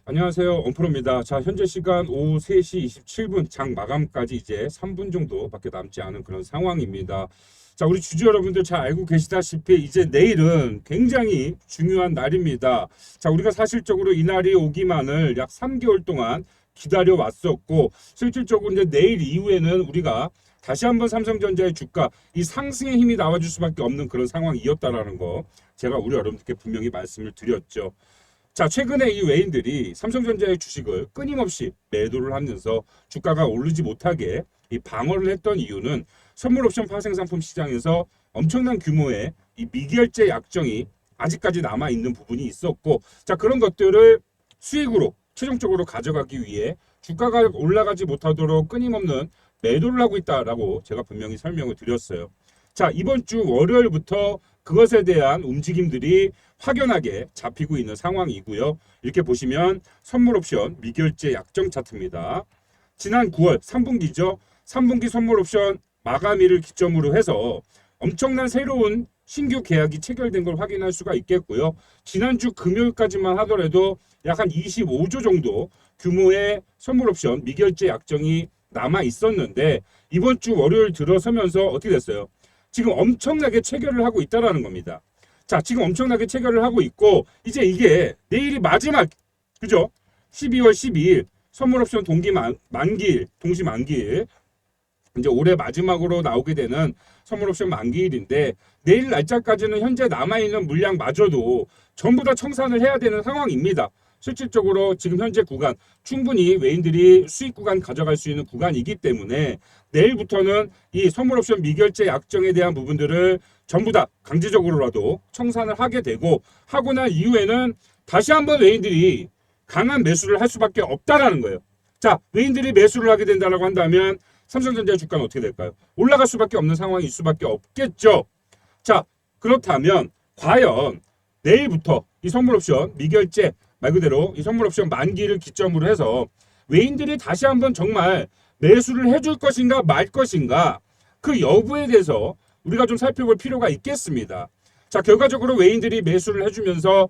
안녕하세요. 엄프로입니다. 자, 현재 시간 오후 3시 27분 장 마감까지 이제 3분 정도밖에 남지 않은 그런 상황입니다. 자, 우리 주주 여러분들 잘 알고 계시다시피 이제 내일은 굉장히 중요한 날입니다. 자, 우리가 사실적으로 이 날이 오기만을 약 3개월 동안 기다려 왔었고, 실질적으로 이제 내일 이후에는 우리가 다시 한번 삼성전자의 주가 이 상승의 힘이 나와줄 수밖에 없는 그런 상황이었다라는 거 제가 우리 여러분들께 분명히 말씀을 드렸죠. 자, 최근에 이 외인들이 삼성전자의 주식을 끊임없이 매도를 하면서 주가가 오르지 못하게 이 방어를 했던 이유는 선물 옵션 파생 상품 시장에서 엄청난 규모의 이 미결제 약정이 아직까지 남아 있는 부분이 있었고, 자, 그런 것들을 수익으로 최종적으로 가져가기 위해 주가가 올라가지 못하도록 끊임없는 매도를 하고 있다라고 제가 분명히 설명을 드렸어요. 자, 이번 주 월요일부터 그것에 대한 움직임들이 확연하게 잡히고 있는 상황이고요. 이렇게 보시면 선물 옵션 미결제 약정 차트입니다. 지난 9월 3분기죠. 3분기 선물 옵션 마감일을 기점으로 해서 엄청난 새로운 신규 계약이 체결된 걸 확인할 수가 있겠고요. 지난주 금요일까지만 하더라도 약 한 25조 정도 규모의 선물 옵션 미결제 약정이 남아 있었는데 이번 주 월요일 들어서면서 어떻게 됐어요? 지금 엄청나게 체결을 하고 있다라는 겁니다. 자, 지금 엄청나게 체결을 하고 있고 이제 이게 내일이 마지막, 그죠? 12월 12일 선물 옵션 동시 만기일 이제 올해 마지막으로 나오게 되는 선물 옵션 만기일인데 내일 날짜까지는 현재 남아있는 물량마저도 전부 다 청산을 해야 되는 상황입니다. 실질적으로 지금 현재 구간 충분히 외인들이 수익 구간 가져갈 수 있는 구간이기 때문에 내일부터는 이 선물 옵션 미결제 약정에 대한 부분들을 전부 다 강제적으로라도 청산을 하게 되고 하고 난 이후에는 다시 한번 외인들이 강한 매수를 할 수밖에 없다라는 거예요. 자, 외인들이 매수를 하게 된다라고 한다면 삼성전자의 주가는 어떻게 될까요? 올라갈 수밖에 없는 상황일 수밖에 없겠죠. 자, 그렇다면 과연 내일부터 이 선물 옵션 미결제 말 그대로 이 선물 옵션 만기를 기점으로 해서 외인들이 다시 한번 정말 매수를 해줄 것인가 말 것인가 그 여부에 대해서 우리가 좀 살펴볼 필요가 있겠습니다. 자, 결과적으로 외인들이 매수를 해주면서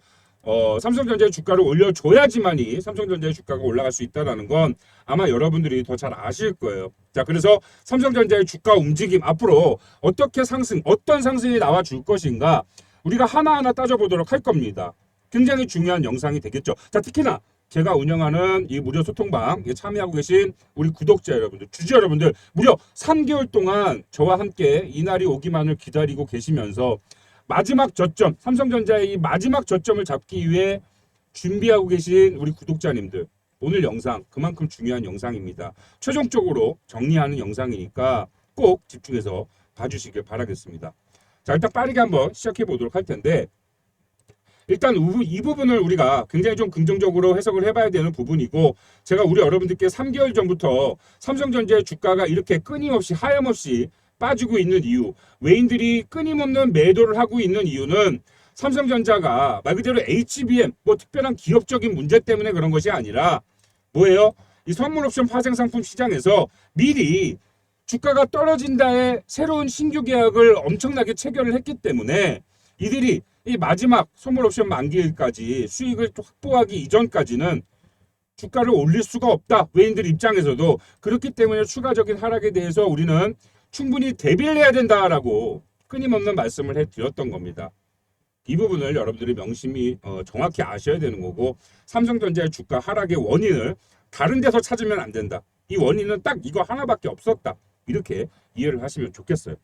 삼성전자의 주가를 올려줘야지만이 삼성전자의 주가가 올라갈 수 있다는 건 아마 여러분들이 더 잘 아실 거예요. 자, 그래서 삼성전자의 주가 움직임 앞으로 어떻게 어떤 상승이 나와 줄 것인가 우리가 하나하나 따져보도록 할 겁니다. 굉장히 중요한 영상이 되겠죠. 자, 특히나 제가 운영하는 이 무료 소통방에 참여하고 계신 우리 구독자 여러분들, 주주 여러분들 무려 3개월 동안 저와 함께 이 날이 오기만을 기다리고 계시면서 마지막 저점, 삼성전자의 이 마지막 저점을 잡기 위해 준비하고 계신 우리 구독자님들, 오늘 영상 그만큼 중요한 영상입니다. 최종적으로 정리하는 영상이니까 꼭 집중해서 봐주시길 바라겠습니다. 자, 일단 빠르게 한번 시작해 보도록 할 텐데 일단 이 부분을 우리가 굉장히 좀 긍정적으로 해석을 해봐야 되는 부분이고 제가 우리 여러분들께 3개월 전부터 삼성전자의 주가가 이렇게 끊임없이 하염없이 빠지고 있는 이유, 외인들이 끊임없는 매도를 하고 있는 이유는 삼성전자가 말 그대로 HBM 뭐 특별한 기업적인 문제 때문에 그런 것이 아니라 뭐예요? 이 선물 옵션 파생 상품 시장에서 미리 주가가 떨어진다에 새로운 신규 계약을 엄청나게 체결을 했기 때문에 이들이 이 마지막 선물 옵션 만기일까지 수익을 확보하기 이전까지는 주가를 올릴 수가 없다. 외인들 입장에서도 그렇기 때문에 추가적인 하락에 대해서 우리는 충분히 대비를 해야 된다라고 끊임없는 말씀을 해드렸던 겁니다. 이 부분을 여러분들이 명심히 정확히 아셔야 되는 거고 삼성전자의 주가 하락의 원인을 다른 데서 찾으면 안 된다. 이 원인은 딱 이거 하나밖에 없었다. 이렇게 이해를 하시면 좋겠어요.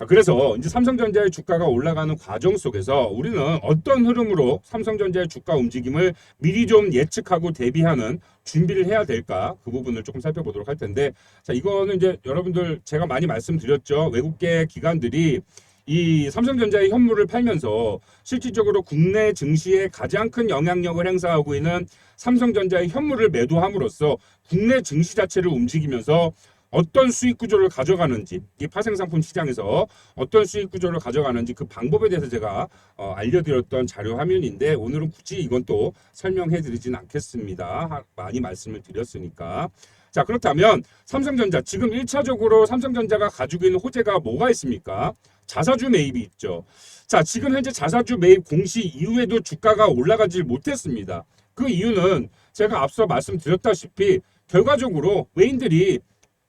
그래서 이제 삼성전자의 주가가 올라가는 과정 속에서 우리는 어떤 흐름으로 삼성전자의 주가 움직임을 미리 좀 예측하고 대비하는 준비를 해야 될까 그 부분을 조금 살펴보도록 할 텐데 자, 이거는 이제 여러분들 제가 많이 말씀드렸죠. 외국계 기관들이 이 삼성전자의 현물을 팔면서 실질적으로 국내 증시에 가장 큰 영향력을 행사하고 있는 삼성전자의 현물을 매도함으로써 국내 증시 자체를 움직이면서 어떤 수익 구조를 가져가는지 이 파생상품 시장에서 어떤 수익 구조를 가져가는지 그 방법에 대해서 제가 알려드렸던 자료 화면인데 오늘은 굳이 이건 또 설명해 드리진 않겠습니다. 많이 말씀을 드렸으니까. 자, 그렇다면 삼성전자 지금 1차적으로 삼성전자가 가지고 있는 호재가 뭐가 있습니까? 자사주 매입이 있죠. 자, 지금 현재 자사주 매입 공시 이후에도 주가가 올라가지 못했습니다. 그 이유는 제가 앞서 말씀드렸다시피 결과적으로 외인들이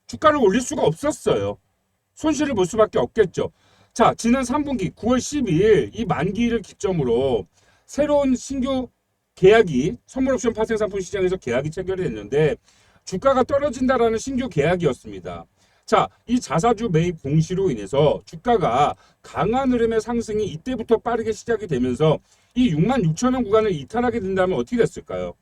주가를 올릴 수가 없었어요. 손실을 볼 수밖에 없겠죠. 자, 지난 3분기 9월 12일 이 만기를 기점으로 새로운 신규 계약이 선물옵션 파생상품 시장에서 계약이 체결이 됐는데 주가가 떨어진다라는 신규 계약이었습니다. 자, 이 자사주 매입 공시로 인해서 주가가 강한 흐름의 상승이 이때부터 빠르게 시작이 되면서 이 66,000원 구간을 이탈하게 된다면 어떻게 됐을까요?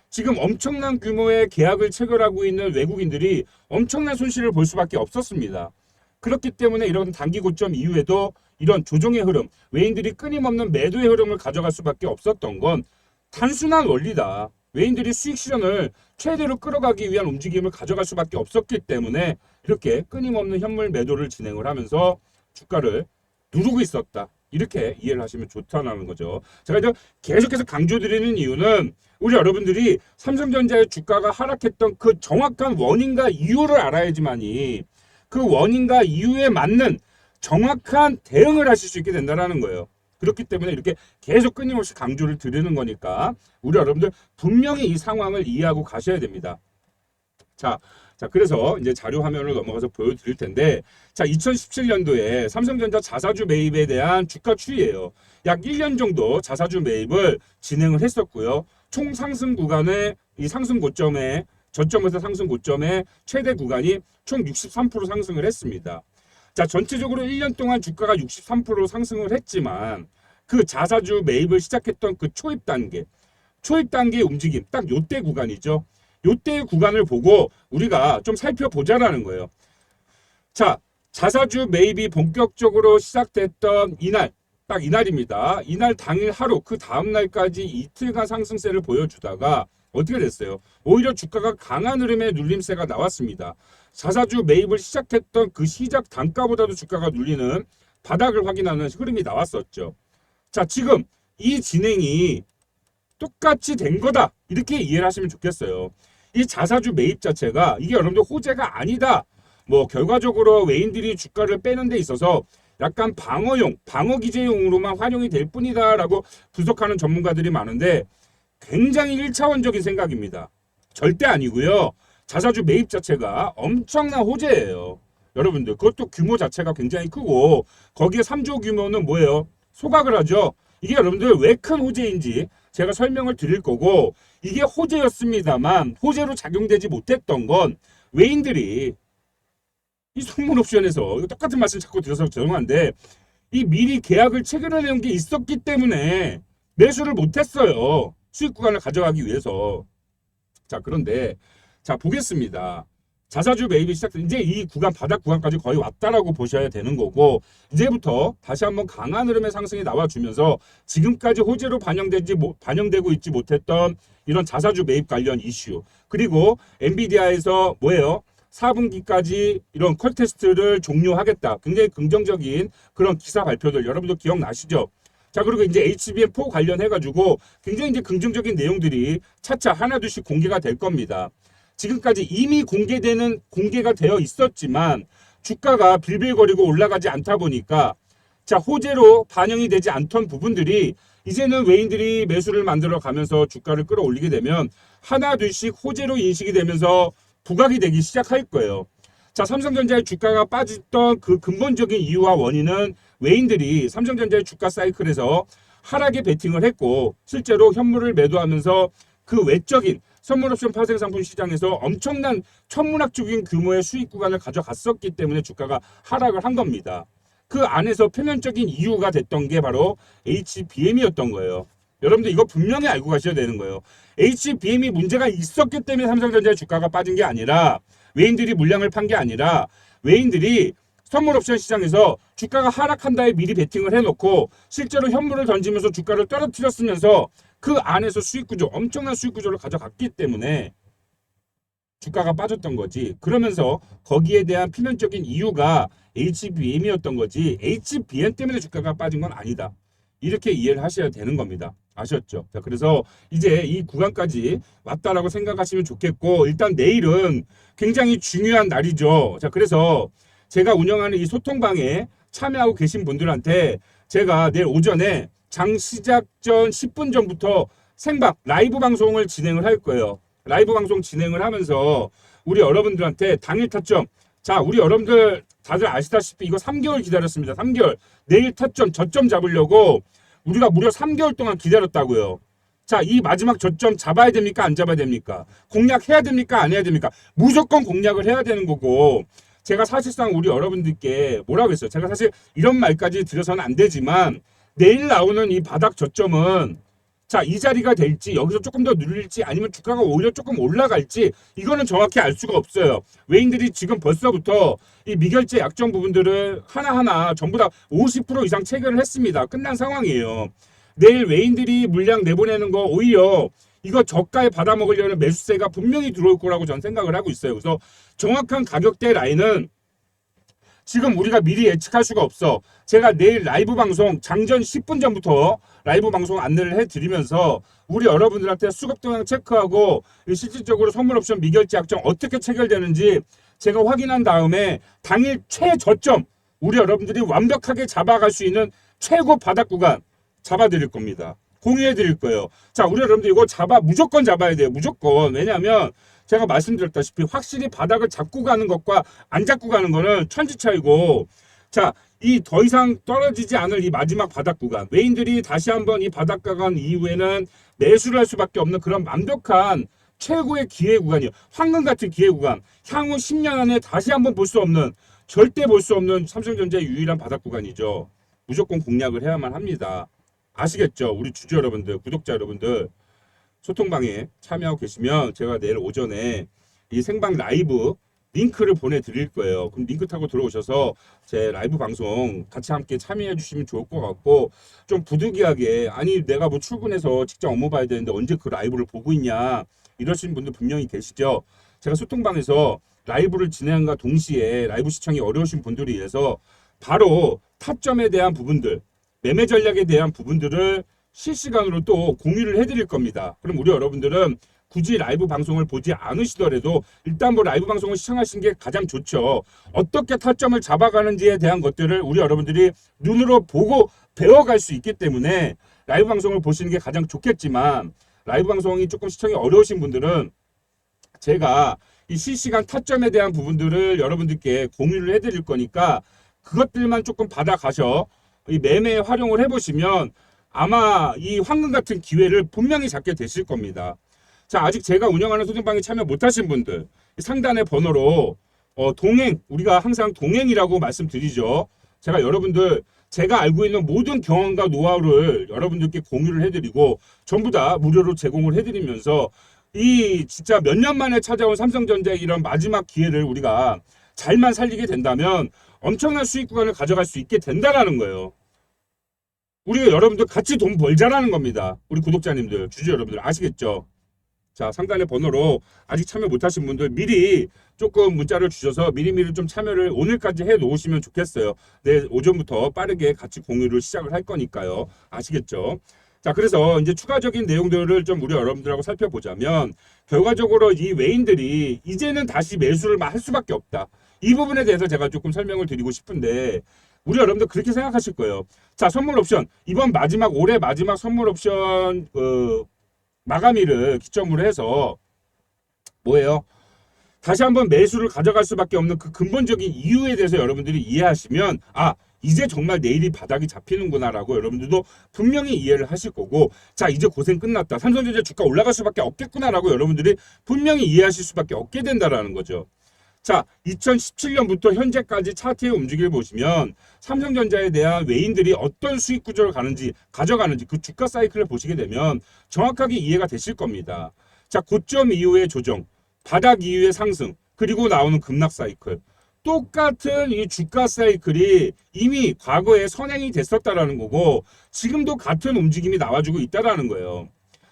지금 엄청난 규모의 계약을 체결하고 있는 외국인들이 엄청난 손실을 볼 수밖에 없었습니다. 그렇기 때문에 이런 단기 고점 이후에도 이런 조정의 흐름, 외인들이 끊임없는 매도의 흐름을 가져갈 수밖에 없었던 건 단순한 원리다. 외인들이 수익 실현을 최대로 끌어가기 위한 움직임을 가져갈 수밖에 없었기 때문에 이렇게 끊임없는 현물 매도를 진행을 하면서 주가를 누르고 있었다. 이렇게 이해를 하시면 좋다는 거죠. 제가 이제 계속해서 강조드리는 이유는 우리 여러분들이 삼성전자의 주가가 하락했던 그 정확한 원인과 이유를 알아야지만이 그 원인과 이유에 맞는 정확한 대응을 하실 수 있게 된다는 거예요. 그렇기 때문에 이렇게 계속 끊임없이 강조를 드리는 거니까 우리 여러분들 분명히 이 상황을 이해하고 가셔야 됩니다. 자, 그래서 이제 자료 화면을 넘어가서 보여드릴 텐데, 자, 2017년도에 삼성전자 자사주 매입에 대한 주가 추이예요. 약 1년 정도 자사주 매입을 진행을 했었고요. 총 상승 구간의 이 상승 고점에 저점에서 상승 고점의 최대 구간이 총 63% 상승을 했습니다. 자, 전체적으로 1년 동안 주가가 63% 상승을 했지만 그 자사주 매입을 시작했던 그 초입 단계의 움직임, 딱 요때 구간이죠. 요때의 구간을 보고 우리가 좀 살펴보자라는 거예요. 자, 자사주 매입이 본격적으로 시작됐던 이날, 딱 이날입니다. 이날 당일 하루, 그 다음날까지 이틀간 상승세를 보여주다가 어떻게 됐어요? 오히려 주가가 강한 흐름의 눌림세가 나왔습니다. 자사주 매입을 시작했던 그 시작 단가보다도 주가가 눌리는 바닥을 확인하는 흐름이 나왔었죠. 자, 지금 이 진행이 똑같이 된 거다. 이렇게 이해를 하시면 좋겠어요. 이 자사주 매입 자체가 이게 여러분들 호재가 아니다. 뭐 결과적으로 외인들이 주가를 빼는 데 있어서 약간 방어 기제용으로만 활용이 될 뿐이다라고 분석하는 전문가들이 많은데 굉장히 1차원적인 생각입니다. 절대 아니고요. 자사주 매입 자체가 엄청난 호재예요. 여러분들 그것도 규모 자체가 굉장히 크고 거기에 3조 규모는 뭐예요? 소각을 하죠. 이게 여러분들 왜 큰 호재인지 제가 설명을 드릴 거고 이게 호재였습니다만 호재로 작용되지 못했던 건 외인들이 이 선물옵션에서 이거 똑같은 말씀 자꾸 드려서 죄송한데 이 미리 계약을 체결해놓은 게 있었기 때문에 매수를 못했어요. 수익 구간을 가져가기 위해서. 자, 그런데 자 보겠습니다. 자사주 매입이 시작된 이제 이 구간 바닥 구간까지 거의 왔다라고 보셔야 되는 거고 이제부터 다시 한번 강한 흐름의 상승이 나와주면서 지금까지 호재로 반영되고 있지 못했던 이런 자사주 매입 관련 이슈 그리고 엔비디아에서 뭐예요? 4분기까지 이런 컬 테스트를 종료하겠다. 굉장히 긍정적인 그런 기사 발표들 여러분도 기억나시죠? 자, 그리고 이제 HBM4 관련해가지고 굉장히 이제 긍정적인 내용들이 차차 하나둘씩 공개가 될 겁니다. 지금까지 이미 공개가 되어 있었지만 주가가 빌빌거리고 올라가지 않다 보니까 자, 호재로 반영이 되지 않던 부분들이 이제는 외인들이 매수를 만들어 가면서 주가를 끌어올리게 되면 하나둘씩 호재로 인식이 되면서 부각이 되기 시작할 거예요. 자, 삼성전자의 주가가 빠졌던 그 근본적인 이유와 원인은 외인들이 삼성전자의 주가 사이클에서 하락에 베팅을 했고 실제로 현물을 매도하면서 그 외적인 선물옵션 파생상품 시장에서 엄청난 천문학적인 규모의 수익 구간을 가져갔었기 때문에 주가가 하락을 한 겁니다. 그 안에서 표면적인 이유가 됐던 게 바로 HBM이었던 거예요. 여러분들 이거 분명히 알고 가셔야 되는 거예요. HBM이 문제가 있었기 때문에 삼성전자의 주가가 빠진 게 아니라 외인들이 물량을 판 게 아니라 외인들이 선물옵션 시장에서 주가가 하락한다에 미리 베팅을 해놓고 실제로 현물을 던지면서 주가를 떨어뜨렸으면서 그 안에서 수익구조 엄청난 수익구조를 가져갔기 때문에 주가가 빠졌던 거지. 그러면서 거기에 대한 필연적인 이유가 HBM이었던 거지 HBM 때문에 주가가 빠진 건 아니다. 이렇게 이해를 하셔야 되는 겁니다. 아셨죠? 자, 그래서 이제 이 구간까지 왔다라고 생각하시면 좋겠고 일단 내일은 굉장히 중요한 날이죠. 자, 그래서 제가 운영하는 이 소통방에 참여하고 계신 분들한테 제가 내일 오전에 장 시작 전 10분 전부터 생방 라이브 방송을 진행을 할 거예요. 라이브 방송 진행을 하면서 우리 여러분들한테 당일 타점, 자 우리 여러분들 다들 아시다시피 이거 3개월 기다렸습니다. 3개월. 내일 타점 저점 잡으려고 우리가 무려 3개월 동안 기다렸다고요. 자, 이 마지막 저점 잡아야 됩니까? 안 잡아야 됩니까? 공략해야 됩니까? 안 해야 됩니까? 무조건 공략을 해야 되는 거고, 제가 사실상 우리 여러분들께 뭐라고 했어요? 제가 사실 이런 말까지 드려서는 안 되지만 내일 나오는 이 바닥 저점은 자, 이 자리가 될지 여기서 조금 더 눌릴지 아니면 주가가 오히려 조금 올라갈지 이거는 정확히 알 수가 없어요. 외인들이 지금 벌써부터 이 미결제 약정 부분들을 하나하나 전부 다 50% 이상 체결을 했습니다. 끝난 상황이에요. 내일 외인들이 물량 내보내는 거 오히려 이거 저가에 받아먹으려는 매수세가 분명히 들어올 거라고 저는 생각을 하고 있어요. 그래서 정확한 가격대 라인은 지금 우리가 미리 예측할 수가 없어. 제가 내일 라이브 방송 장전 10분 전부터 라이브 방송 안내를 해드리면서 우리 여러분들한테 수급 동향 체크하고 실질적으로 선물 옵션 미결제 약정 어떻게 체결되는지 제가 확인한 다음에 당일 최저점 우리 여러분들이 완벽하게 잡아갈 수 있는 최고 바닥 구간 잡아드릴 겁니다. 공유해드릴 거예요. 자, 우리 여러분들 이거 무조건 잡아야 돼요. 무조건. 왜냐하면 제가 말씀드렸다시피 확실히 바닥을 잡고 가는 것과 안 잡고 가는 거는 천지 차이고, 자, 이 더 이상 떨어지지 않을 이 마지막 바닥 구간, 외인들이 다시 한번 이 바닥 구간 이후에는 매수를 할 수밖에 없는 그런 완벽한 최고의 기회 구간이에요. 황금 같은 기회 구간, 향후 10년 안에 다시 한번 볼 수 없는, 절대 볼 수 없는 삼성전자의 유일한 바닥 구간이죠. 무조건 공략을 해야만 합니다. 아시겠죠? 우리 주주 여러분들, 구독자 여러분들, 소통방에 참여하고 계시면 제가 내일 오전에 이 생방 라이브 링크를 보내드릴 거예요. 그럼 링크 타고 들어오셔서 제 라이브 방송 같이 함께 참여해 주시면 좋을 것 같고, 좀 부득이하게 아니 내가 뭐 출근해서 직접 업무 봐야 되는데 언제 그 라이브를 보고 있냐 이러시는 분들 분명히 계시죠. 제가 소통방에서 라이브를 진행함과 동시에 라이브 시청이 어려우신 분들을 위해서 바로 타점에 대한 부분들, 매매 전략에 대한 부분들을 실시간으로 또 공유를 해드릴 겁니다. 그럼 우리 여러분들은 굳이 라이브 방송을 보지 않으시더라도 일단 뭐 라이브 방송을 시청하시는 게 가장 좋죠. 어떻게 타점을 잡아가는지에 대한 것들을 우리 여러분들이 눈으로 보고 배워갈 수 있기 때문에 라이브 방송을 보시는 게 가장 좋겠지만, 라이브 방송이 조금 시청이 어려우신 분들은 제가 이 실시간 타점에 대한 부분들을 여러분들께 공유를 해드릴 거니까 그것들만 조금 받아가셔 이 매매에 활용을 해보시면 아마 이 황금 같은 기회를 분명히 잡게 되실 겁니다. 자, 아직 제가 운영하는 소통방에 참여 못하신 분들 상단의 번호로 동행, 우리가 항상 동행이라고 말씀드리죠. 제가 여러분들 제가 알고 있는 모든 경험과 노하우를 여러분들께 공유를 해드리고 전부 다 무료로 제공을 해드리면서 이 진짜 몇 년 만에 찾아온 삼성전자의 이런 마지막 기회를 우리가 잘만 살리게 된다면 엄청난 수익 구간을 가져갈 수 있게 된다라는 거예요. 우리가 여러분들 같이 돈 벌자라는 겁니다. 우리 구독자님들, 주주 여러분들 아시겠죠? 자, 상단의 번호로 아직 참여 못하신 분들 미리 조금 문자를 주셔서 미리미리 좀 참여를 오늘까지 해 놓으시면 좋겠어요. 내일 오전부터 빠르게 같이 공유를 시작을 할 거니까요. 아시겠죠? 자, 그래서 이제 추가적인 내용들을 좀 우리 여러분들하고 살펴보자면 결과적으로 이 외인들이 이제는 다시 매수를 할 수밖에 없다. 이 부분에 대해서 제가 조금 설명을 드리고 싶은데 우리 여러분들 그렇게 생각하실 거예요. 자, 선물 옵션 이번 마지막 올해 마지막 선물 옵션 마감일을 기점으로 해서 뭐예요? 다시 한번 매수를 가져갈 수밖에 없는 그 근본적인 이유에 대해서 여러분들이 이해하시면 이제 정말 내일이 바닥이 잡히는구나라고 여러분들도 분명히 이해를 하실 거고, 자 이제 고생 끝났다. 삼성전자 주가 올라갈 수밖에 없겠구나라고 여러분들이 분명히 이해하실 수밖에 없게 된다라는 거죠. 자, 2017년부터 현재까지 차트의 움직임을 보시면 삼성전자에 대한 외인들이 어떤 수익 구조를 가져가는지 그 주가 사이클을 보시게 되면 정확하게 이해가 되실 겁니다. 자, 고점 이후의 조정, 바닥 이후의 상승, 그리고 나오는 급락 사이클. 똑같은 이 주가 사이클이 이미 과거에 선행이 됐었다라는 거고 지금도 같은 움직임이 나와주고 있다라는 거예요.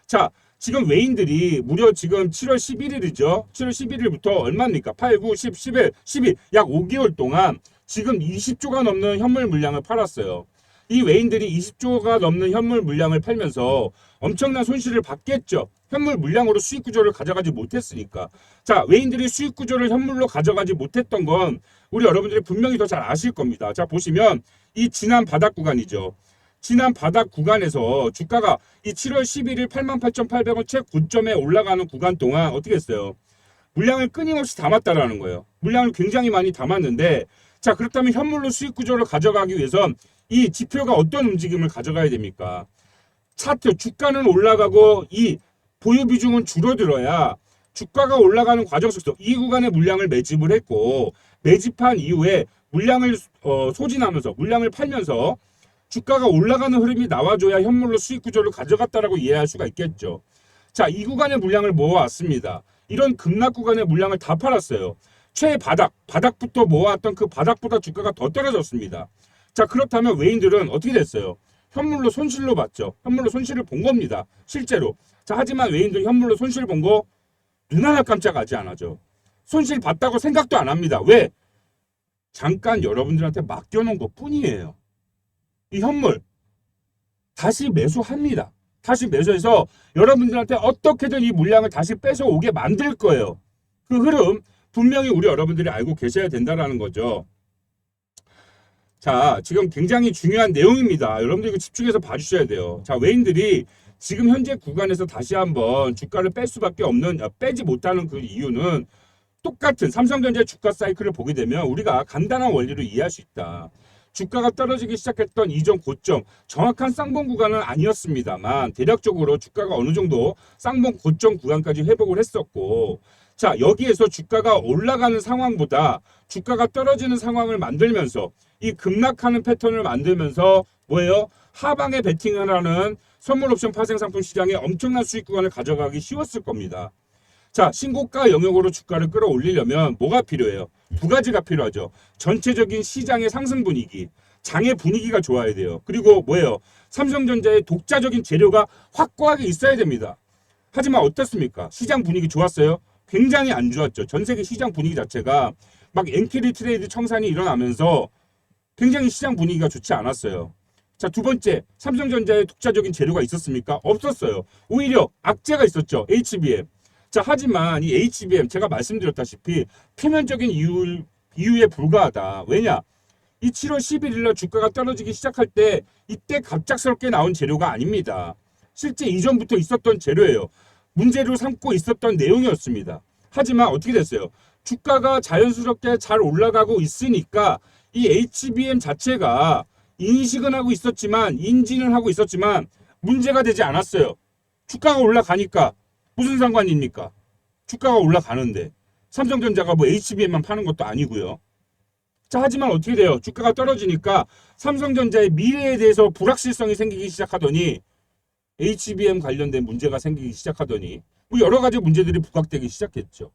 자, 지금 외인들이 무려 지금 7월 11일이죠. 7월 11일부터 얼마입니까? 8, 9, 10, 11, 12 약 5개월 동안 지금 20조가 넘는 현물 물량을 팔았어요. 이 외인들이 20조가 넘는 현물 물량을 팔면서 엄청난 손실을 받겠죠. 현물 물량으로 수익 구조를 가져가지 못했으니까. 자, 외인들이 수익 구조를 현물로 가져가지 못했던 건 우리 여러분들이 분명히 더 잘 아실 겁니다. 자, 보시면 이 지난 바닥 구간이죠. 지난 바닥 구간에서 주가가 이 7월 11일 88,800원 최고점에 올라가는 구간 동안 어떻게 했어요? 물량을 끊임없이 담았다라는 거예요. 물량을 굉장히 많이 담았는데, 자, 그렇다면 현물로 수익 구조를 가져가기 위해선 이 지표가 어떤 움직임을 가져가야 됩니까? 차트, 주가는 올라가고 이 보유 비중은 줄어들어야 주가가 올라가는 과정 속에서 이 구간의 물량을 매집을 했고, 매집한 이후에 물량을 소진하면서 물량을 팔면서 주가가 올라가는 흐름이 나와줘야 현물로 수익 구조를 가져갔다라고 이해할 수가 있겠죠. 자, 이 구간의 물량을 모아왔습니다. 이런 급락 구간의 물량을 다 팔았어요. 바닥부터 모아왔던 그 바닥보다 주가가 더 떨어졌습니다. 자, 그렇다면 외인들은 어떻게 됐어요? 현물로 손실로 봤죠. 현물로 손실을 본 겁니다. 실제로. 자, 하지만 외인들은 현물로 손실 본 거 눈 하나 깜짝하지 않아죠. 손실 봤다고 생각도 안 합니다. 왜? 잠깐 여러분들한테 맡겨놓은 것 뿐이에요. 이 현물 다시 매수합니다. 다시 매수해서 여러분들한테 어떻게든 이 물량을 다시 뺏어오게 만들 거예요. 그 흐름 분명히 우리 여러분들이 알고 계셔야 된다는 거죠. 자, 지금 굉장히 중요한 내용입니다. 여러분들 이거 집중해서 봐주셔야 돼요. 자, 외인들이 지금 현재 구간에서 다시 한번 주가를 뺄 수밖에 없는, 빼지 못하는 그 이유는 똑같은 삼성전자의 주가 사이클을 보게 되면 우리가 간단한 원리로 이해할 수 있다. 주가가 떨어지기 시작했던 이전 고점, 정확한 쌍봉 구간은 아니었습니다만 대략적으로 주가가 어느 정도 쌍봉 고점 구간까지 회복을 했었고, 자, 여기에서 주가가 올라가는 상황보다 주가가 떨어지는 상황을 만들면서 이 급락하는 패턴을 만들면서 뭐예요? 하방에 베팅을 하는 선물 옵션 파생 상품 시장에 엄청난 수익 구간을 가져가기 쉬웠을 겁니다. 자, 신고가 영역으로 주가를 끌어올리려면 뭐가 필요해요? 두 가지가 필요하죠. 전체적인 시장의 상승 분위기, 장의 분위기가 좋아야 돼요. 그리고 뭐예요? 삼성전자의 독자적인 재료가 확고하게 있어야 됩니다. 하지만 어떻습니까? 시장 분위기 좋았어요? 굉장히 안 좋았죠. 전 세계 시장 분위기 자체가 막 엔캐리 트레이드 청산이 일어나면서 굉장히 시장 분위기가 좋지 않았어요. 자, 두 번째, 삼성전자의 독자적인 재료가 있었습니까? 없었어요. 오히려 악재가 있었죠. HBM. 자, 하지만 이 HBM 제가 말씀드렸다시피 표면적인 이유에 불과하다. 왜냐? 이 7월 11일 날 주가가 떨어지기 시작할 때 이때 갑작스럽게 나온 재료가 아닙니다. 실제 이전부터 있었던 재료예요. 문제로 삼고 있었던 내용이었습니다. 하지만 어떻게 됐어요? 주가가 자연스럽게 잘 올라가고 있으니까 이 HBM 자체가 인식은 하고 있었지만, 인지는 하고 있었지만 문제가 되지 않았어요. 주가가 올라가니까 무슨 상관입니까? 주가가 올라가는데 삼성전자가 뭐 HBM만 파는 것도 아니고요. 자, 하지만 어떻게 돼요? 주가가 떨어지니까 삼성전자의 미래에 대해서 불확실성이 생기기 시작하더니 HBM 관련된 문제가 생기기 시작하더니 뭐 여러 가지 문제들이 부각되기 시작했죠.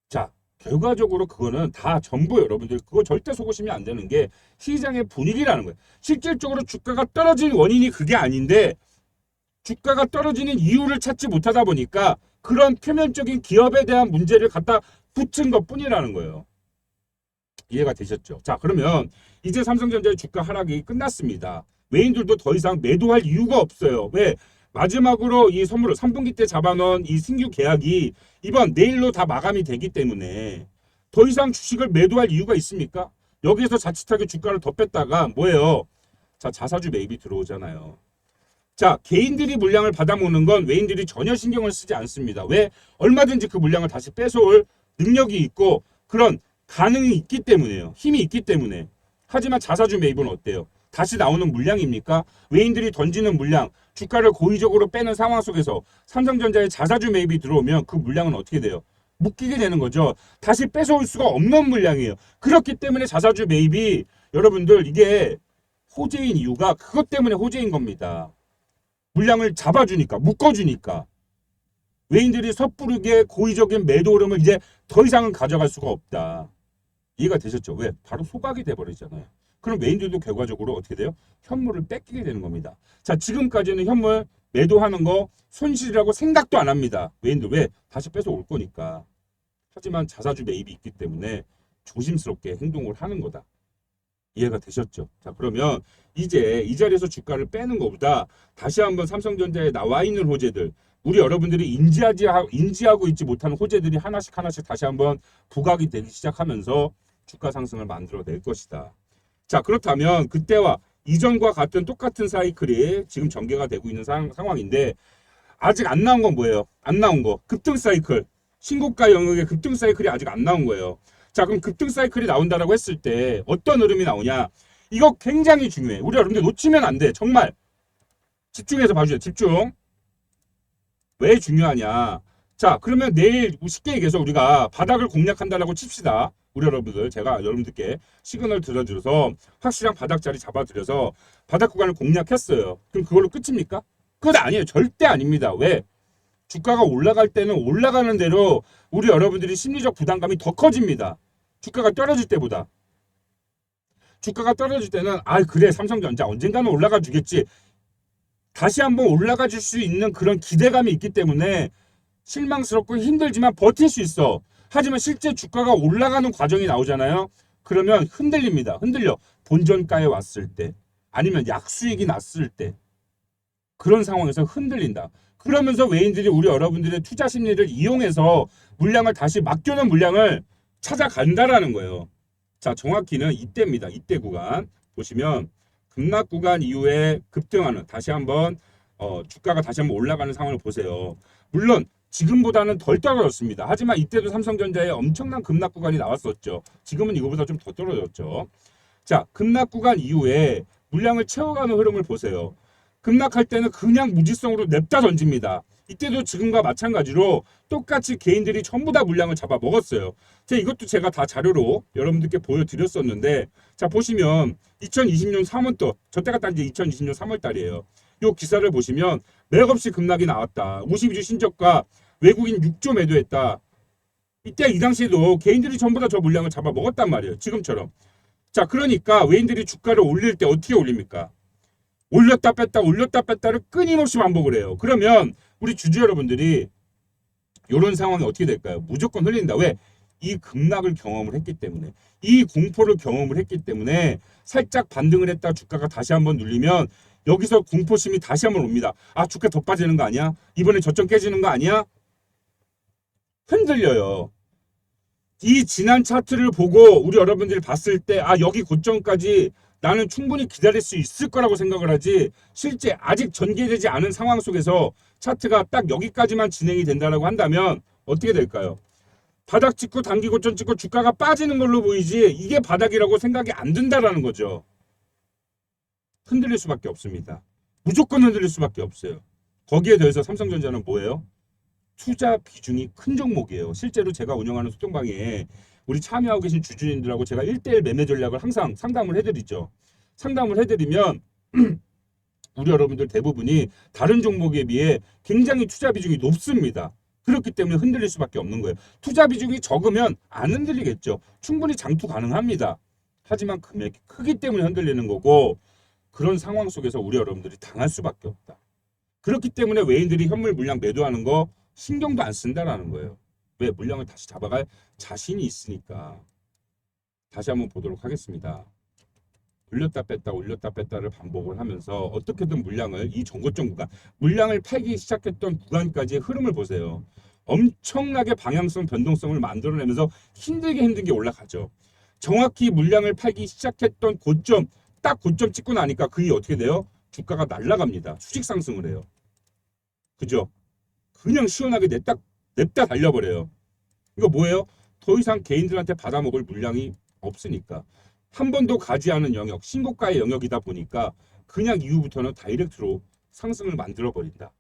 자, 결과적으로 그거는 다 전부 여러분들 그거 절대 속으시면 안 되는 게 시장의 분위기라는 거예요. 실질적으로 주가가 떨어진 원인이 그게 아닌데 주가가 떨어지는 이유를 찾지 못하다 보니까 그런 표면적인 기업에 대한 문제를 갖다 붙인 것뿐이라는 거예요. 이해가 되셨죠? 자, 그러면 이제 삼성전자의 주가 하락이 끝났습니다. 외인들도 더 이상 매도할 이유가 없어요. 왜? 마지막으로 이 선물을 3분기 때 잡아놓은 이 신규 계약이 이번 내일로 다 마감이 되기 때문에 더 이상 주식을 매도할 이유가 있습니까? 여기에서 자칫하게 주가를 더 뺐다가 뭐예요? 자, 자사주 매입이 들어오잖아요. 자, 개인들이 물량을 받아먹는 건 외인들이 전혀 신경을 쓰지 않습니다. 왜? 얼마든지 그 물량을 다시 뺏어올 능력이 있고 그런 가능이 있기 때문에요. 힘이 있기 때문에. 하지만 자사주 매입은 어때요? 다시 나오는 물량입니까? 외인들이 던지는 물량, 주가를 고의적으로 빼는 상황 속에서 삼성전자의 자사주 매입이 들어오면 그 물량은 어떻게 돼요? 묶이게 되는 거죠. 다시 뺏어올 수가 없는 물량이에요. 그렇기 때문에 자사주 매입이 여러분들 이게 호재인 이유가 그것 때문에 호재인 겁니다. 물량을 잡아주니까, 묶어주니까. 외인들이 섣부르게 고의적인 매도 흐름을 이제 더 이상은 가져갈 수가 없다. 이해가 되셨죠? 왜? 바로 소각이 돼버리잖아요. 그럼 외인들도 결과적으로 어떻게 돼요? 현물을 뺏기게 되는 겁니다. 자, 지금까지는 현물 매도하는 거 손실이라고 생각도 안 합니다. 외인들 왜? 다시 뺏어올 거니까. 하지만 자사주 매입이 있기 때문에 조심스럽게 행동을 하는 거다. 이해가 되셨죠? 자, 그러면 이제 이 자리에서 주가를 빼는 것보다 다시 한번 삼성전자에 나와 있는 호재들, 우리 여러분들이 인지하고 있지 못하는 호재들이 하나씩 다시 한번 부각이 되기 시작하면서 주가 상승을 만들어낼 것이다. 자, 그렇다면 그때와 이전과 같은 똑같은 사이클이 지금 전개가 되고 있는 상황인데 아직 안 나온 건 뭐예요? 안 나온 거. 급등 사이클. 신고가 영역의 급등 사이클이 아직 안 나온 거예요. 자, 그럼 급등 사이클이 나온다라고 했을 때 어떤 흐름이 나오냐? 이거 굉장히 중요해. 우리 여러분들 놓치면 안 돼. 정말 집중해서 봐주세요. 집중. 왜 중요하냐? 자, 그러면 내일 쉽게 얘기해서 우리가 바닥을 공략한다라고 칩시다. 우리 여러분들, 제가 여러분들께 시그널 들어줘서 확실한 바닥 자리 잡아드려서 바닥 구간을 공략했어요. 그럼 그걸로 끝입니까? 그건 아니에요. 절대 아닙니다. 왜? 주가가 올라갈 때는 올라가는 대로 우리 여러분들이 심리적 부담감이 더 커집니다. 주가가 떨어질 때보다. 주가가 떨어질 때는 그래 삼성전자 언젠가는 올라가 주겠지. 다시 한번 올라가 줄 수 있는 그런 기대감이 있기 때문에 실망스럽고 힘들지만 버틸 수 있어. 하지만 실제 주가가 올라가는 과정이 나오잖아요. 그러면 흔들립니다. 흔들려. 본전가에 왔을 때 아니면 약수익이 났을 때 그런 상황에서 흔들린다. 그러면서 외인들이 우리 여러분들의 투자 심리를 이용해서 물량을 다시 맡겨놓은 물량을 찾아간다라는 거예요. 자, 정확히는 이때입니다. 이때 구간 보시면 급락 구간 이후에 급등하는 다시 한번 주가가 다시 한번 올라가는 상황을 보세요. 물론 지금보다는 덜 떨어졌습니다. 하지만 이때도 삼성전자에 엄청난 급락 구간이 나왔었죠. 지금은 이거보다 좀 더 떨어졌죠. 자, 급락 구간 이후에 물량을 채워가는 흐름을 보세요. 급락할 때는 그냥 무지성으로 냅다 던집니다. 이때도 지금과 마찬가지로 똑같이 개인들이 전부 다 물량을 잡아 먹었어요. 이것도 제가 다 자료로 여러분들께 보여드렸었는데, 자, 보시면 2020년 3월도, 저때가 딱 이제 2020년 3월 달이에요. 요 기사를 보시면 맥없이 급락이 나왔다. 52주 신저가 외국인 6조 매도했다. 이때 이 당시에도 개인들이 전부 다 저 물량을 잡아 먹었단 말이에요. 지금처럼. 자, 그러니까 외인들이 주가를 올릴 때 어떻게 올립니까? 올렸다 뺐다를 끊임없이 반복을 해요. 그러면 우리 주주 여러분들이 이런 상황이 어떻게 될까요? 무조건 흘린다. 왜? 이 급락을 경험을 했기 때문에, 이 공포를 경험을 했기 때문에 살짝 반등을 했다 주가가 다시 한번 눌리면 여기서 공포심이 다시 한번 옵니다. 주가 더 빠지는 거 아니야? 이번에 저점 깨지는 거 아니야? 흔들려요. 이 지난 차트를 보고 우리 여러분들이 봤을 때 여기 고점까지 나는 충분히 기다릴 수 있을 거라고 생각을 하지, 실제 아직 전개되지 않은 상황 속에서 차트가 딱 여기까지만 진행이 된다라고 한다면 어떻게 될까요? 바닥 찍고 단기 고점 찍고 주가가 빠지는 걸로 보이지 이게 바닥이라고 생각이 안 든다라는 거죠. 흔들릴 수밖에 없습니다. 무조건 흔들릴 수밖에 없어요. 거기에 더해서 삼성전자는 뭐예요? 투자 비중이 큰 종목이에요. 실제로 제가 운영하는 소통방에 우리 참여하고 계신 주주님들하고 제가 1대1 매매 전략을 항상 상담을 해드리죠. 상담을 해드리면 우리 여러분들 대부분이 다른 종목에 비해 굉장히 투자 비중이 높습니다. 그렇기 때문에 흔들릴 수밖에 없는 거예요. 투자 비중이 적으면 안 흔들리겠죠. 충분히 장투 가능합니다. 하지만 금액이 크기 때문에 흔들리는 거고, 그런 상황 속에서 우리 여러분들이 당할 수밖에 없다. 그렇기 때문에 외인들이 현물 물량 매도하는 거 신경도 안 쓴다라는 거예요. 왜? 물량을 다시 잡아갈 자신이 있으니까. 다시 한번 보도록 하겠습니다. 올렸다 뺐다를 반복을 하면서 어떻게든 물량을, 이 전고점 구간, 물량을 팔기 시작했던 구간까지의 흐름을 보세요. 엄청나게 방향성 변동성을 만들어내면서 힘들게 올라가죠. 정확히 물량을 팔기 시작했던 고점, 딱 고점 찍고 나니까 그게 어떻게 돼요? 주가가 날아갑니다. 수직 상승을 해요. 그죠? 그냥 시원하게 냅다 달려버려요. 이거 뭐예요? 더 이상 개인들한테 받아먹을 물량이 없으니까. 한 번도 가지 않은 영역, 신고가의 영역이다 보니까 그냥 이후부터는 다이렉트로 상승을 만들어버린다.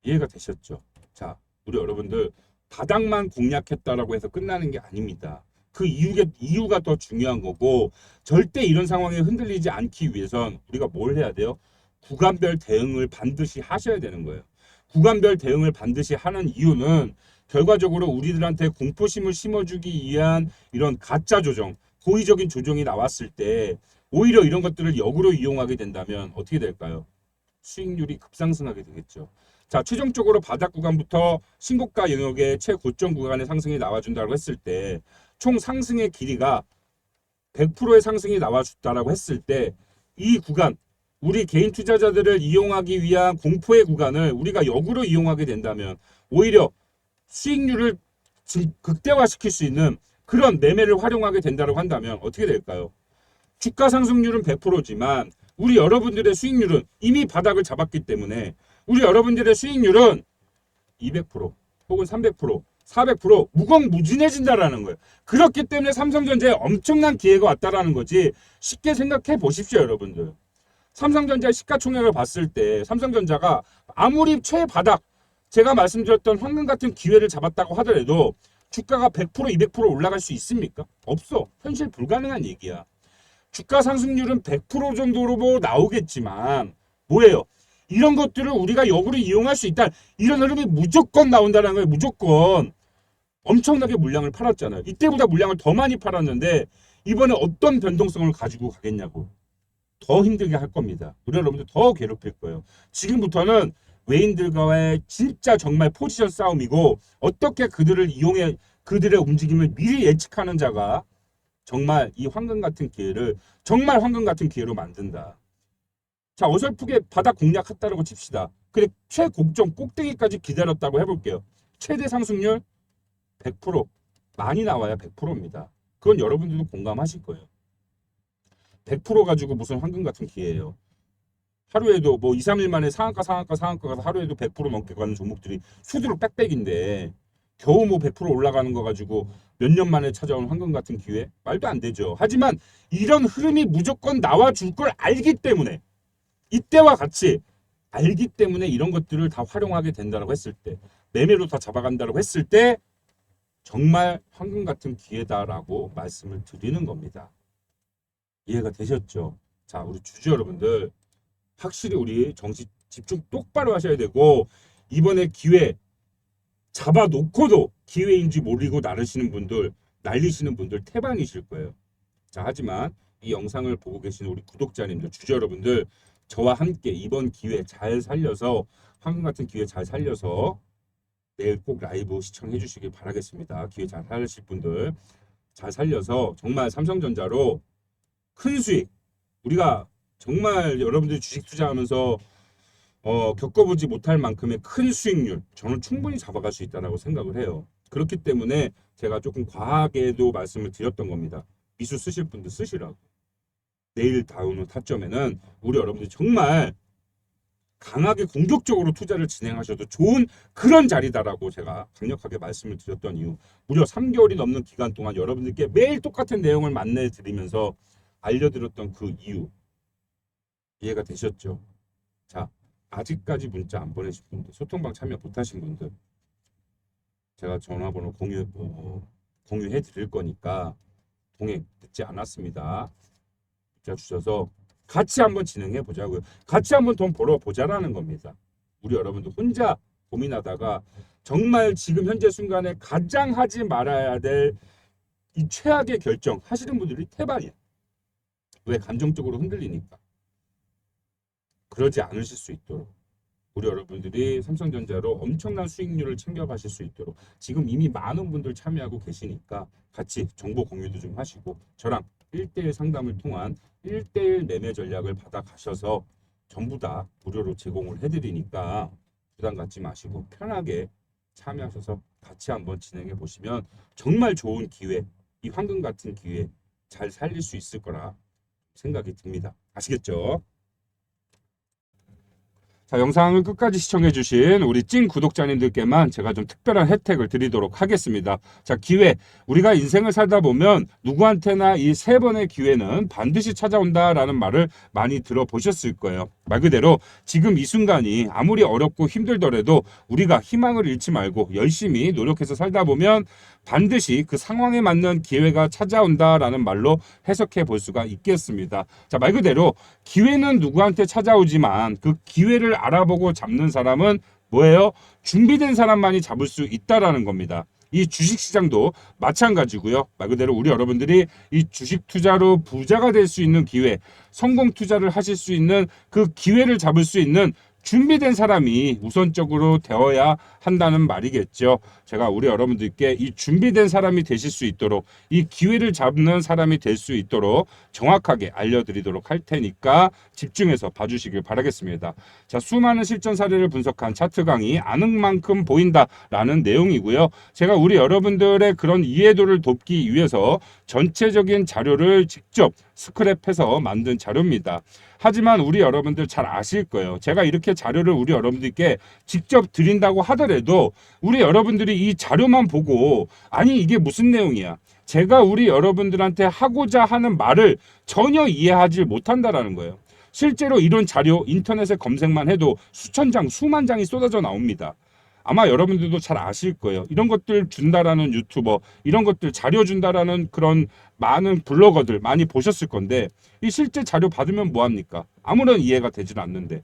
이해가 되셨죠? 자, 우리 여러분들 바닥만 공략했다라고 해서 끝나는 게 아닙니다. 그 이유가 더 중요한 거고, 절대 이런 상황에 흔들리지 않기 위해선 우리가 뭘 해야 돼요? 구간별 대응을 반드시 하셔야 되는 거예요. 구간별 대응을 반드시 하는 이유는 결과적으로 우리들한테 공포심을 심어주기 위한 이런 가짜 조정, 고의적인 조정이 나왔을 때 오히려 이런 것들을 역으로 이용하게 된다면 어떻게 될까요? 수익률이 급상승하게 되겠죠. 자, 최종적으로 바닥 구간부터 신고가 영역의 최고점 구간의 상승이 나와준다고 했을 때 총 상승의 길이가 100%의 상승이 나와줬다라고 했을 때 이 구간, 우리 개인 투자자들을 이용하기 위한 공포의 구간을 우리가 역으로 이용하게 된다면 오히려 수익률을 극대화시킬 수 있는 그런 매매를 활용하게 된다고 한다면 어떻게 될까요? 주가 상승률은 100%지만 우리 여러분들의 수익률은 이미 바닥을 잡았기 때문에 우리 여러분들의 수익률은 200% 혹은 300% 400% 무궁무진해진다라는 거예요. 그렇기 때문에 삼성전자에 엄청난 기회가 왔다라는 거지. 쉽게 생각해 보십시오, 여러분들. 삼성전자의 시가총액을 봤을 때 삼성전자가 아무리 최바닥 제가 말씀드렸던 황금 같은 기회를 잡았다고 하더라도 주가가 100% 200% 올라갈 수 있습니까? 없어. 현실 불가능한 얘기야. 주가 상승률은 100% 정도로 뭐 나오겠지만 뭐예요? 이런 것들을 우리가 역으로 이용할 수 있다. 이런 흐름이 무조건 나온다는 거예요. 무조건. 엄청나게 물량을 팔았잖아요. 이때보다 물량을 더 많이 팔았는데 이번에 어떤 변동성을 가지고 가겠냐고. 더 힘들게 할 겁니다. 우리 여러분들 더 괴롭힐 거예요. 지금부터는 외인들과의 진짜 정말 포지션 싸움이고 어떻게 그들을 이용해 그들의 움직임을 미리 예측하는 자가 정말 이 황금 같은 기회를 정말 황금 같은 기회로 만든다. 자, 어설프게 바닥 공략했다라고 칩시다. 그래 최고점 꼭대기까지 기다렸다고 해볼게요. 최대 상승률 100% 많이 나와야 100%입니다. 그건 여러분들도 공감하실 거예요. 100% 가지고 무슨 황금 같은 기회예요. 하루에도 뭐 2, 3일 만에 상한가가 하루에도 100% 넘게 가는 종목들이 수두룩 빽빽인데 겨우 뭐 100% 올라가는 거 가지고 몇 년 만에 찾아온 황금 같은 기회? 말도 안 되죠. 하지만 이런 흐름이 무조건 나와줄 걸 알기 때문에 이때와 같이 알기 때문에 이런 것들을 다 활용하게 된다고 했을 때 매매로 다 잡아간다고 했을 때 정말 황금 같은 기회다라고 말씀을 드리는 겁니다. 이해가 되셨죠? 자, 우리 주주 여러분들 확실히 우리 정신 집중 똑바로 하셔야 되고 이번에 기회 잡아놓고도 기회인지 모르고 날리시는 분들 태반이실 거예요. 자, 하지만 이 영상을 보고 계시는 우리 구독자님들, 주주 여러분들 저와 함께 이번 기회 잘 살려서 황금 같은 기회 잘 살려서 내일 꼭 라이브 시청해 주시길 바라겠습니다. 기회 잘 살리실 분들 잘 살려서 정말 삼성전자로 큰 수익 우리가 정말 여러분들이 주식 투자하면서 겪어보지 못할 만큼의 큰 수익률 저는 충분히 잡아갈 수 있다고 생각을 해요. 그렇기 때문에 제가 조금 과하게도 말씀을 드렸던 겁니다. 미수 쓰실 분들 쓰시라고. 내일 다운 후 타점에는 우리 여러분들이 정말 강하게 공격적으로 투자를 진행하셔도 좋은 그런 자리다라고 제가 강력하게 말씀을 드렸던 이유. 무려 3개월이 넘는 기간 동안 여러분들께 매일 똑같은 내용을 만나드리면서 알려드렸던 그 이유. 이해가 되셨죠? 자, 아직까지 문자 안 보내신 분들, 소통방 참여 못하신 분들 제가 전화번호 공유해 드릴 거니까 동행 늦지 않았습니다. 문자 주셔서 같이 한번 진행해 보자고요. 같이 한번 돈 벌어 보자라는 겁니다. 우리 여러분들 혼자 고민하다가 정말 지금 현재 순간에 가장 하지 말아야 될 이 최악의 결정 하시는 분들이 태반이에요. 왜? 감정적으로 흔들리니까. 그러지 않으실 수 있도록 우리 여러분들이 삼성전자로 엄청난 수익률을 챙겨가실 수 있도록 지금 이미 많은 분들 참여하고 계시니까 같이 정보 공유도 좀 하시고 저랑 1대1 상담을 통한 1대1 매매 전략을 받아 가셔서 전부 다 무료로 제공을 해드리니까 부담 갖지 마시고 편하게 참여하셔서 같이 한번 진행해 보시면 정말 좋은 기회, 이 황금 같은 기회 잘 살릴 수 있을 거라 생각이 듭니다. 아시겠죠? 자, 영상을 끝까지 시청해주신 우리 찐 구독자님들께만 제가 좀 특별한 혜택을 드리도록 하겠습니다. 자, 기회. 우리가 인생을 살다 보면 누구한테나 이 3번의 기회는 반드시 찾아온다라는 말을 많이 들어보셨을 거예요. 말 그대로 지금 이 순간이 아무리 어렵고 힘들더라도 우리가 희망을 잃지 말고 열심히 노력해서 살다 보면 반드시 그 상황에 맞는 기회가 찾아온다라는 말로 해석해 볼 수가 있겠습니다. 자, 말 그대로 기회는 누구한테 찾아오지만 그 기회를 알아보고 잡는 사람은 뭐예요? 준비된 사람만이 잡을 수 있다라는 겁니다. 이 주식시장도 마찬가지고요. 말 그대로 우리 여러분들이 이 주식 투자로 부자가 될 수 있는 기회, 성공 투자를 하실 수 있는 그 기회를 잡을 수 있는 준비된 사람이 우선적으로 되어야 한다는 말이겠죠. 제가 우리 여러분들께 이 준비된 사람이 되실 수 있도록 이 기회를 잡는 사람이 될 수 있도록 정확하게 알려드리도록 할 테니까 집중해서 봐주시길 바라겠습니다. 자, 수많은 실전 사례를 분석한 차트 강의 아는 만큼 보인다라는 내용이고요. 제가 우리 여러분들의 그런 이해도를 돕기 위해서 전체적인 자료를 직접 스크랩해서 만든 자료입니다. 하지만 우리 여러분들 잘 아실 거예요. 제가 이렇게 자료를 우리 여러분들께 직접 드린다고 하더라도 우리 여러분들이 이 자료만 보고 아니 이게 무슨 내용이야? 제가 우리 여러분들한테 하고자 하는 말을 전혀 이해하지 못한다라는 거예요. 실제로 이런 자료 인터넷에 검색만 해도 수천 장, 수만 장이 쏟아져 나옵니다. 아마 여러분들도 잘 아실 거예요. 이런 것들 준다라는 유튜버, 이런 것들 자료 준다라는 그런 많은 블로거들 많이 보셨을 건데 이 실제 자료 받으면 뭐합니까? 아무런 이해가 되질 않는데.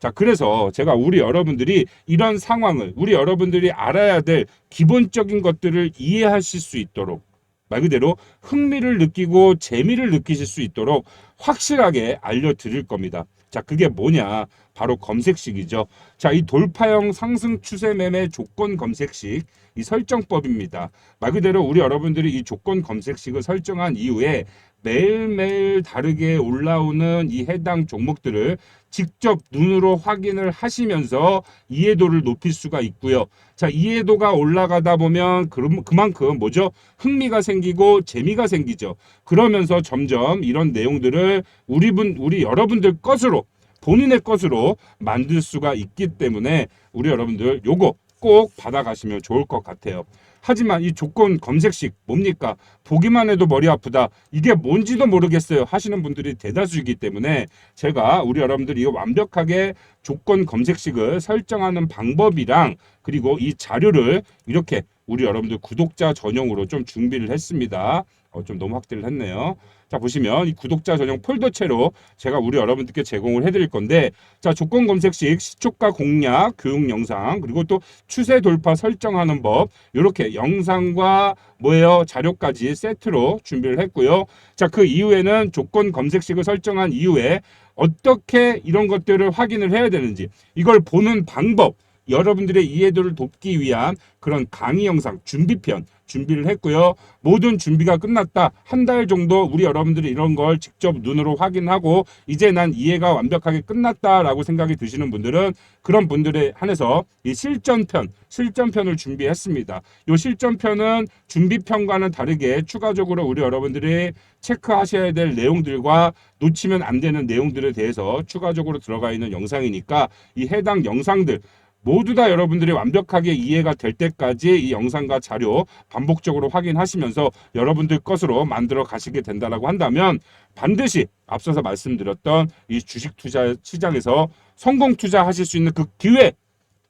자, 그래서 제가 우리 여러분들이 이런 상황을 우리 여러분들이 알아야 될 기본적인 것들을 이해하실 수 있도록 말 그대로 흥미를 느끼고 재미를 느끼실 수 있도록 확실하게 알려드릴 겁니다. 자, 그게 뭐냐? 바로 검색식이죠. 자, 이 돌파형 상승 추세 매매 조건 검색식, 이 설정법입니다. 말 그대로 우리 여러분들이 이 조건 검색식을 설정한 이후에 매일매일 다르게 올라오는 이 해당 종목들을 직접 눈으로 확인을 하시면서 이해도를 높일 수가 있고요. 자, 이해도가 올라가다 보면 그만큼 뭐죠? 흥미가 생기고 재미가 생기죠. 그러면서 점점 이런 내용들을 우리 여러분들 것으로 본인의 것으로 만들 수가 있기 때문에 우리 여러분들 요거 꼭 받아가시면 좋을 것 같아요. 하지만 이 조건 검색식 뭡니까? 보기만 해도 머리 아프다. 이게 뭔지도 모르겠어요 하시는 분들이 대다수이기 때문에 제가 우리 여러분들이 이거 완벽하게 조건 검색식을 설정하는 방법이랑 그리고 이 자료를 이렇게 우리 여러분들 구독자 전용으로 좀 준비를 했습니다. 좀 너무 확대를 했네요. 자, 보시면 이 구독자 전용 폴더채로 제가 우리 여러분들께 제공을 해드릴 건데, 자, 조건 검색식, 시초가 공략, 교육 영상, 그리고 또 추세 돌파 설정하는 법, 이렇게 영상과 뭐예요? 자료까지 세트로 준비를 했고요. 자, 그 이후에는 조건 검색식을 설정한 이후에 어떻게 이런 것들을 확인을 해야 되는지, 이걸 보는 방법, 여러분들의 이해도를 돕기 위한 그런 강의 영상 준비편 준비를 했고요. 모든 준비가 끝났다. 한 달 정도 우리 여러분들이 이런 걸 직접 눈으로 확인하고 이제 난 이해가 완벽하게 끝났다라고 생각이 드시는 분들은 그런 분들에 한해서 이 실전편을 준비했습니다. 이 실전편은 준비편과는 다르게 추가적으로 우리 여러분들이 체크하셔야 될 내용들과 놓치면 안 되는 내용들에 대해서 추가적으로 들어가 있는 영상이니까 이 해당 영상들 모두 다 여러분들이 완벽하게 이해가 될 때까지 이 영상과 자료 반복적으로 확인하시면서 여러분들 것으로 만들어 가시게 된다라고 한다면 반드시 앞서서 말씀드렸던 이 주식 투자 시장에서 성공 투자하실 수 있는 그 기회,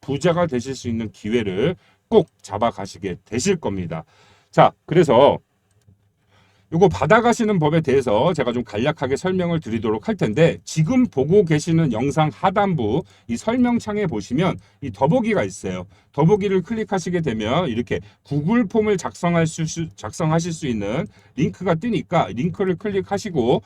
부자가 되실 수 있는 기회를 꼭 잡아 가시게 되실 겁니다. 자, 그래서 이거 받아가시는 법에 대해서 제가 좀 간략하게 설명을 드리도록 할 텐데 지금 보고 계시는 영상 하단부 이 설명창에 보시면 이 더보기가 있어요. 더보기를 클릭하시게 되면 이렇게 구글 폼을 작성하실 수 있는 링크가 뜨니까 링크를 클릭하시고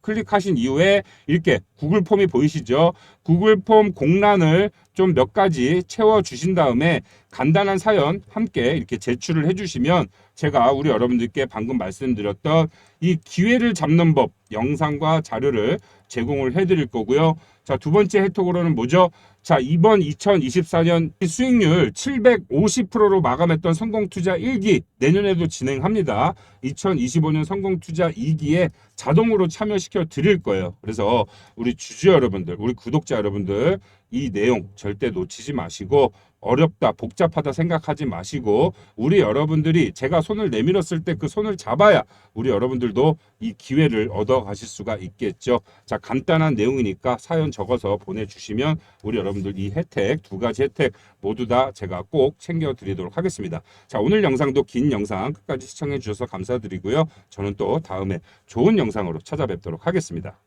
클릭하신 이후에 이렇게 구글 폼이 보이시죠? 구글 폼 공란을 좀 몇 가지 채워 주신 다음에 간단한 사연 함께 이렇게 제출을 해주시면 제가 우리 여러분들께 방금 말씀드렸던 이 기회를 잡는 법 영상과 자료를 제공을 해드릴 거고요. 자, 두 번째 혜택으로는 뭐죠? 자, 이번 2024년 수익률 750%로 마감했던 성공투자 1기 내년에도 진행합니다. 2025년 성공투자 2기에 자동으로 참여시켜 드릴 거예요. 그래서 우리 주주 여러분들, 우리 구독자 여러분들 이 내용 절대 놓치지 마시고 어렵다, 복잡하다 생각하지 마시고 우리 여러분들이 제가 손을 내밀었을 때 그 손을 잡아야 우리 여러분들도 이 기회를 얻어 가실 수가 있겠죠. 자, 간단한 내용이니까 사연 적어서 보내주시면 우리 여러분들 이 혜택, 두 가지 혜택 모두 다 제가 꼭 챙겨드리도록 하겠습니다. 자, 오늘 영상도 긴 영상 끝까지 시청해 주셔서 감사드리고요. 저는 또 다음에 좋은 영상으로 찾아뵙도록 하겠습니다.